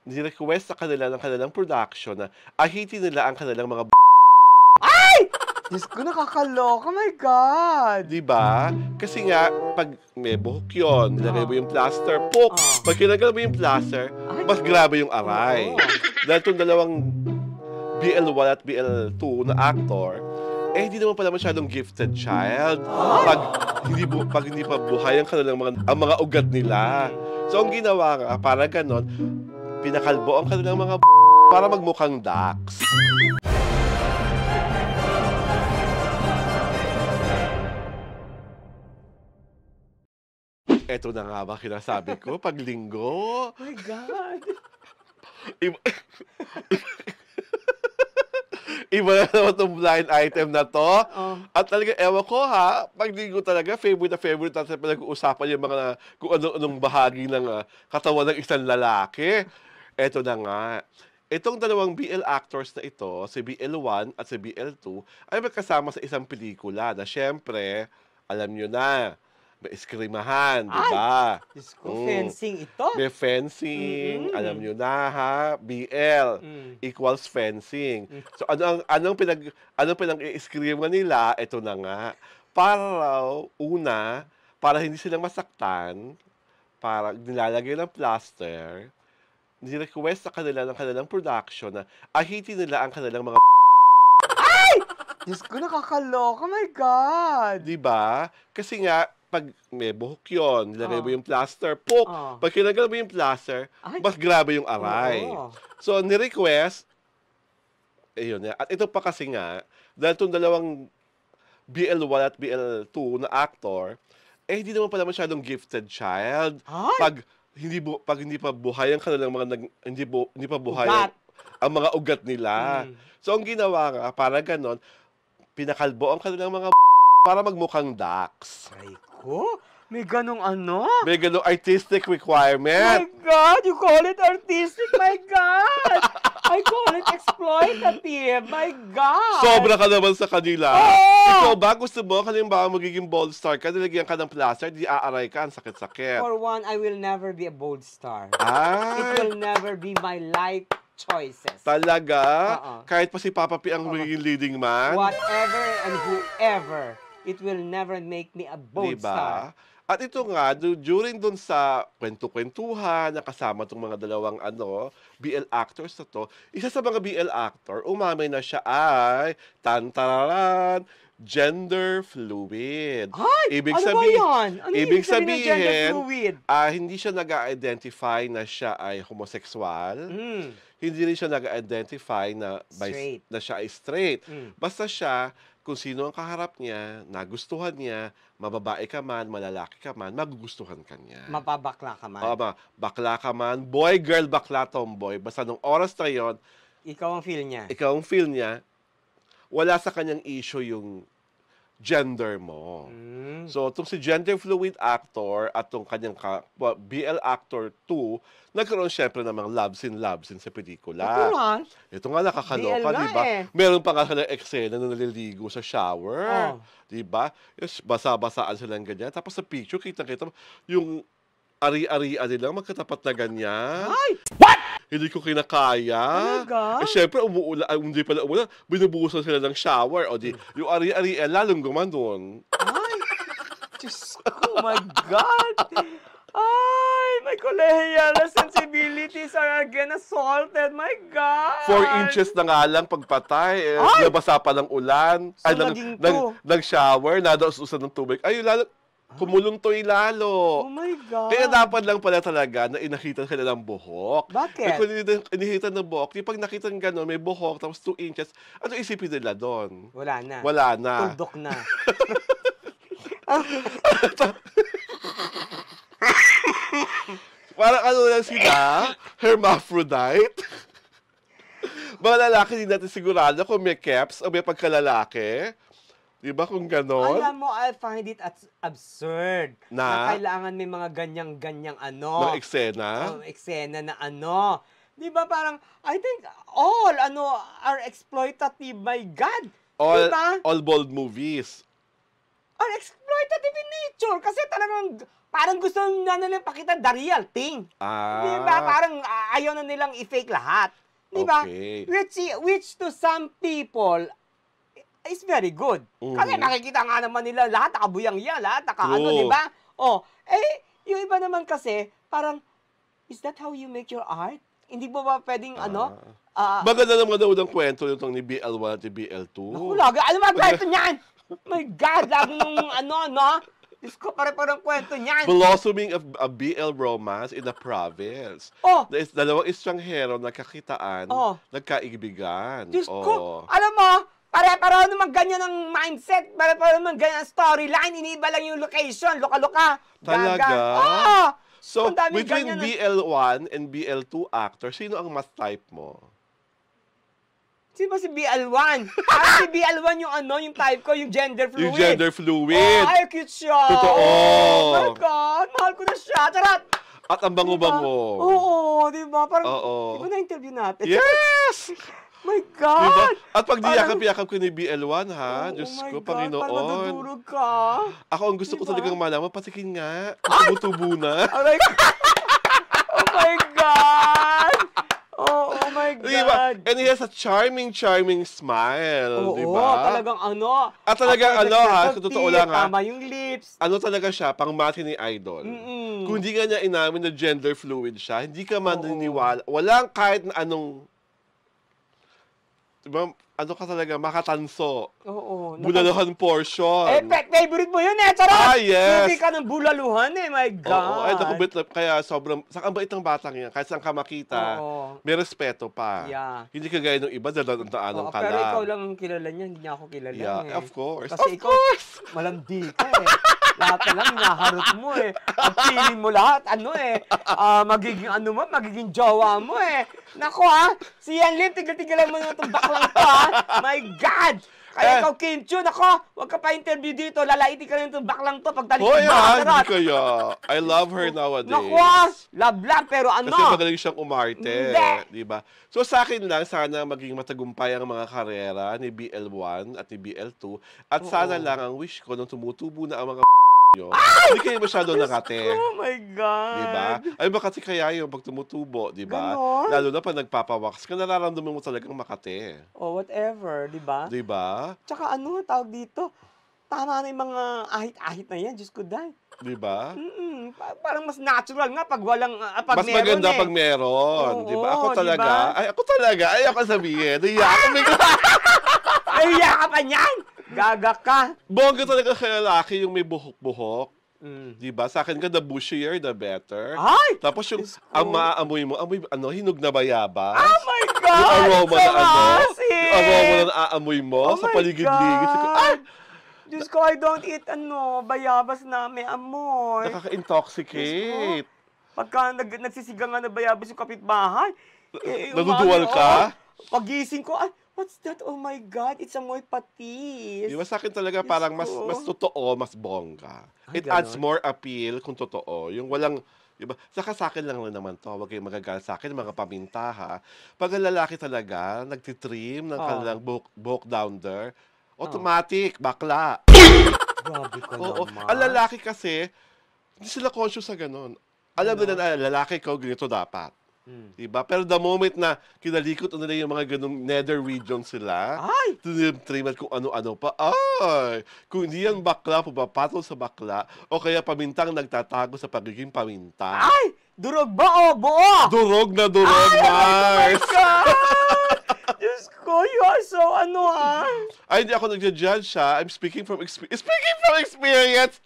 ni-request sa kanila ng kanilang production na ahitin nila ang kanilang mga Diyos ko, nakakaloka. My God! di ba? Kasi nga, pag may buhok yun, nilagay mo yung plaster, poke! Pag kinagal mo yung plaster, mas grabe yung aray. Dahil itong dalawang BL1 at BL2 na actor, hindi naman pala masyadong gifted child. Pag hindi pa buhay ang kanilang ang mga ugat nila. So, ang ginawa nga, para ganon, pinakalbo ang kanilang mga para magmukhang ducks. Eto na nga ba kinasabi ko, pag linggo. My God! Iba, iba na naman itong blind item na to. At talaga, ewan ko ha, pag linggo talaga, favorite natin pinag-uusapan yung mga kung anong bahagi ng katawan ng isang lalaki. Eto na nga. Itong dalawang BL actors na ito, si BL1 at si BL2, ay magkasama sa isang pelikula na syempre, alam nyo na, may eskrimahan, di ba? Diyos ko, fencing ito? May fencing, alam nyo na ha, BL equals fencing. So anong pinag-i-eskrima nila, ito na nga, para hindi silang masaktan, para nilalagay ng plaster, ni-request sa kanila ng kanilang production na ahitin nila ang kanilang mga Diyos ko, nakakaloka. My God! di ba? Kasi nga, pag may buhok yun, nilagay mo yung plaster, poke! Pag kinagal mo yung plaster, mas grabe yung aray. So, ni-request, ayun, at ito pa kasi nga, dahil itong dalawang BL1 at BL2 na actor, hindi naman pala masyadong gifted child. Pag hindi pa buhay ang kanilang hindi pa buhay ang mga ugat nila. So, ang ginawa nga, para ganon, pinakalbo ang kanilang mga para magmukhang ducks. Ay ko? May ganong ano? May ganong artistic requirement. My God! You call it artistic? My God! I call it exploitative. My God! Sobra ka naman sa kanila. Ikaw ba, gusto mo, halimbawa magiging bold star ka, nilagyan ka ng plaster, di aaray ka, ang sakit-sakit. For one, I will never be a bold star. Ay! It will never be my life choices. Talaga? Kahit pa si Papa P ang magiging leading man? Whatever and whoever, it will never make me a bold star. At ito nga, during dun sa kwento-kwentuhan, nakasama itong mga dalawang BL actors na to, isa sa mga BL actor, umamay na siya ay, tantararan, gender fluid. Ay! Ibig sabihin, ano ibig sabihin, gender fluid? Hindi siya nag-identify na siya ay homosexual. Hindi rin siya nag-identify na siya ay straight. Basta siya, kung sino ang kaharap niya, nagustuhan niya, mababae ka man, malalaki ka man, magugustuhan ka niya. Mapabakla ka man. Bakla ka man, boy, girl, bakla, tomboy. Basta nung oras na yon, ikaw ang feel niya. Ikaw ang feel niya, wala sa kanyang issue yung gender mo. So, itong si gender fluid actor at itong kanyang BL actor 2, nagkaroon syempre namang love scene sa pelikula. Ito nga nakakaloka, di ba? Meron pa nga silang eksena na naliligo sa shower. Di ba? Basa-basaan silang ganyan. Tapos sa picture, kita-kita yung ari-arian nilang magkatapat na ganyan. What? Hindi ko kinakaya. Syempre, hindi pala umuulan. Binubuhusan sila ng shower. O di, yung ari-arian, lalong gumanon. Ay! Diyos ko, my God! Ay, my collegial sensibilities are again assaulted. My God! 4 inches na nga lang pagpatay. Nabasa pa ng ulan. Ng shower. Nadaos-usan ng tubig. Ay, lalo, kumulong to lalo. Oh my God. Kaya dapat lang pala talaga na inahitan sila ng buhok. Bakit? Kung inihitan ng buhok, pag nakita ng gano'n, may buhok, tapos 2 inches, ano isipin nila doon? Wala na. Wala na. Tuldok na. Parang ano lang sila, hermaphrodite. Mga lalaki, hindi natin sigurado kung may caps o may pagkalalaki. Diba kung ganon? Alam mo, I find it absurd na kailangan may mga ganyang-ganyang ng eksena? Eksena na ano. Diba parang, I think all are exploitative, my God. All bold movies. Are exploitative in nature. Kasi talagang parang gusto na nilang pakita the real thing. Di ba? Parang ayaw na nilang i-fake lahat. Di ba? Okay. Which to some people is very good. Kasi nakikita nga naman nila lahat nakabuyang yan, lahat nakaano, di ba? Yung iba naman kasi, parang, is that how you make your art? Hindi mo ba pwedeng maganda naman daw ng kwento itong ni BL1 at ni BL2. Naku, lagi. Ano mga kwento niyan? My God, lagi nung Diyos ko, pare-parang kwento niyan. Blossoming of a BL romance in the province. Dalawang estranghero nagkakitaan, nagkaibigan. Diyos ko, alam mo, pare-pareho naman ganyan ang mindset, pare-pareho naman ganyan ang storyline, iniiba lang yung location, loka-loka. Talaga? So, between BL1 and BL2 actor, sino ang mas type mo? Sino ba si BL1? Parang si BL1 yung yung type ko, yung gender fluid. Yung gender fluid. Ay, cute siya. Totoo. Oh my God, mahal ko na siya. Charot! At ang bango-bango. Oo, di ba? Parang, di ba na-interview natin? Yes! My God! Diba? At pag niyakap-yakap ko ni BL1, ha? Diyos ko, Panginoon. Parang madudurog ka. Ako, ang gusto ko talagang malaman, patikin nga. Tubo na. Oh my God! Oh my God! Diba? And he has a charming smile. Oo, diba? talagang At talagang ha, sa totoo lang ha. Tama yung lips. Ano talaga siya, pang matinee idol. Kung hindi nga niya inamin na gender fluid siya, hindi ka maniniwala. Walang kahit na anong diba, ka talaga, makatanso. Oo. Bulaluhan portion. Favorite mo yun charot! Yes! Suki ka ng bulaluhan my God. Oo, kaya sobrang, ang bait ng batang yan. Kahit saan ka makita, may respeto pa. Yeah. Hindi ka gaya ng iba, dalanong ka lang. Pero ikaw lang ang kilala niya, hindi niya ako kilala. Yeah, of course. Kasi ikaw, malandi ka Lahat na lang, hinaharot mo Ang feeling mo lahat, magiging magiging jowa mo Nako si Yan Lim, tigil-tigilan mo na itong baklang to My God! Kaya ikaw, Kim Chiu, nako, huwag ka pa interview dito, lalaitin ka na itong baklang to pag talikid mo. Hindi kaya. I love her nowadays. Nako, love lang, pero Kasi magaling siyang umarte. Diba? So sa akin lang, sana maging matagumpay ang mga karera ni BL1 at ni BL2. At sana lang ang wish ko nung tumutubo na ang mga hindi kayo masyado nakate. Oh my God. Diba? Ay ba kasi kaya yung pag tumutubo, diba? Lalo na pag nagpapawax ka, nararamdaman mo talagang makate. Whatever, diba? Diba? Tsaka tawag dito? Tama na yung mga ahit-ahit na yan, Diyos ko dahil. Diba? Parang mas natural nga pag walang, pag mas maganda pag meron. Diba? Ako talaga, diba? Ayaw sabihin. Nahiya ka pa niyan! Gaga ka. Bongga talaga kay lalaki yung may buhok-buhok. Diba? Sa akin ka, the bushier, the better. Ay! Tapos yung ang maaamoy mo, hinog na bayabas. Oh my God! Yung aroma na yung aroma na naaamoy mo sa paligid-ligid. Diyos ko, I don't eat bayabas na may amoy. Nakaka-intoxicate. Pagka nagsisigang na bayabas yung kapitbahay. Naduduwal ka? Pagising ko, what's that? Oh my God, it's amoy patis. Di ba sa akin talaga parang mas totoo, mas bongga. It adds more appeal kung totoo. Yung walang, di ba? Saka sa akin lang naman to. Huwag kayong magagal sa akin, mga paminta ha. Pag ang lalaki talaga, nagtitrim ng kanilang buhok down there, automatic, bakla. Grabe ka naman. Ang lalaki kasi, hindi sila conscious sa ganun. Alam nila na lalaki ko, ganito dapat. Diba? Pero the moment na kinalikot nila yung mga ganung nether region sila, trim at kung ano-ano pa, kung hindi yan bakla, pupapatol sa bakla, o kaya pamintang nagtatago sa pagiging paminta. Durog ba o buo? Durog na durog, Mars! Oh my God! Diyos ko, you are so Ay, hindi ako nagja-judge siya. I'm speaking from experience. Speaking from experience!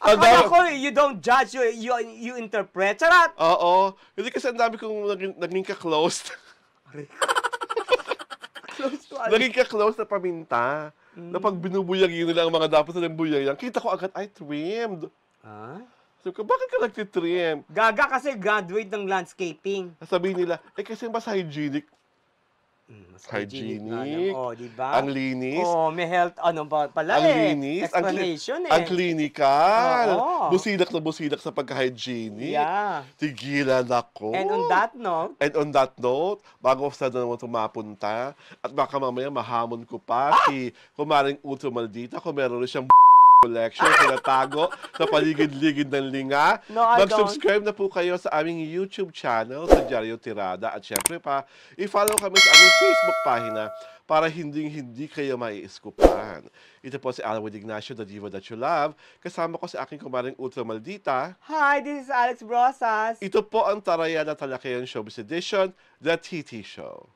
Akala ko, you don't judge, you interpret. Charot! Oo. Hindi kasi ang dami kong naging ka-close. Naging ka-close na paminta. Na pag binubuyagin nila ang mga dapat na buyayan, kita ko agad, trimmed. So, bakit ka nagtitrim? Gaga kasi graduate ng landscaping. Sabihin nila, kasi mas hygienic. Mas hygienic. Diba? Ang linis. May health, pala ang linis. Explanation ang clinical. Busilak na busilak sa pagka-hygienic. Yeah. Tigilan ako. And on that note, bago sa naman tumapunta, at baka mamaya mahamon ko pa si Kumaring Uto Maldita kung meron siyang collection na natago sa paligid-ligid ng linga. No, I Mag-subscribe na po kayo sa aming YouTube channel sa Diaryo Tirada. At syempre pa, i-follow kami sa aming Facebook pahina para hindi kayo maiiskupan. Ito po si Alwin Ignacio, the diva that you love. Kasama ko si aking kumaring Ultra Maldita. Hi, this is Alex Brosas. Ito po ang Taraya na Talakayan Showbiz Edition, The TT Show.